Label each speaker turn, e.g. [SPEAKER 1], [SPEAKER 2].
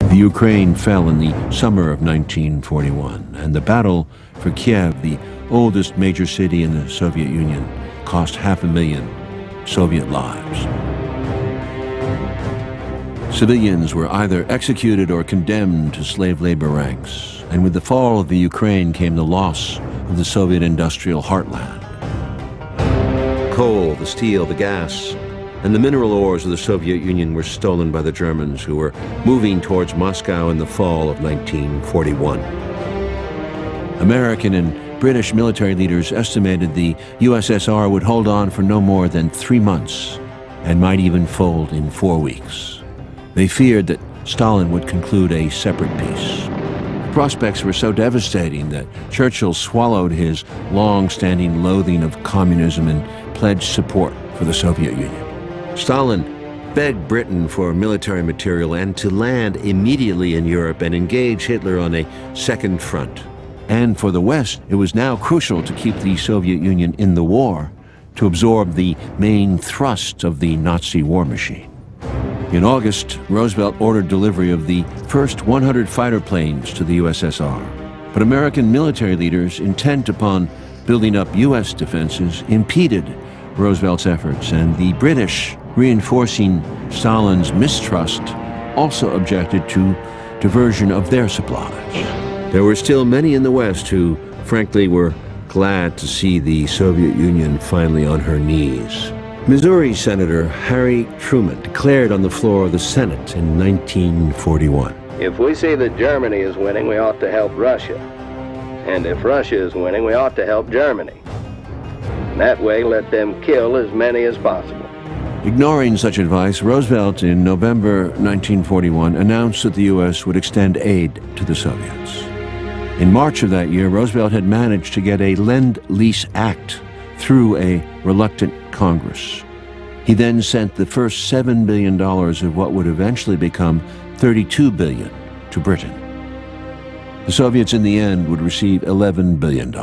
[SPEAKER 1] The Ukraine fell in the summer of 1941, and the battle for Kiev, the oldest major city in the Soviet Union, cost 500,000 Soviet lives. Civilians were either executed or condemned to slave labor ranks, and with the fall of the Ukraine came the loss of the Soviet industrial heartland. Coal, the steel, the gas, and the mineral ores of the Soviet Union were stolen by the Germans, who were moving towards Moscow in the fall of 1941. American and British military leaders estimated the USSR would hold on for no more than 3 months and might even fold in 4 weeks. They feared that Stalin would conclude a separate peace. The prospects were so devastating that Churchill swallowed his long-standing loathing of communism and pledged support for the Soviet Union. Stalin begged Britain for military material and to land immediately in Europe and engage Hitler on a second front. And for the West, it was now crucial to keep the Soviet Union in the war, to absorb the main thrust of the Nazi war machine. In August, Roosevelt ordered delivery of the first 100 fighter planes to the USSR. But American military leaders, intent upon building up U.S. defenses, impeded Roosevelt's efforts, and the British, reinforcing Stalin's mistrust, also objected to diversion of their supplies. There were still many in the West who, frankly, were glad to see the Soviet Union finally on her knees. Missouri Senator Harry Truman declared on the floor of the Senate in 1941,
[SPEAKER 2] "If we see that Germany is winning, we ought to help Russia. And if Russia is winning, we ought to help Germany. And that way, let them kill as many as possible."
[SPEAKER 1] Ignoring such advice, Roosevelt in November 1941 announced that the U.S. would extend aid to the Soviets. In March of that year, Roosevelt had managed to get a Lend-Lease Act through a reluctant Congress. He then sent the first $7 billion of what would eventually become $32 billion to Britain. The Soviets in the end would receive $11 billion.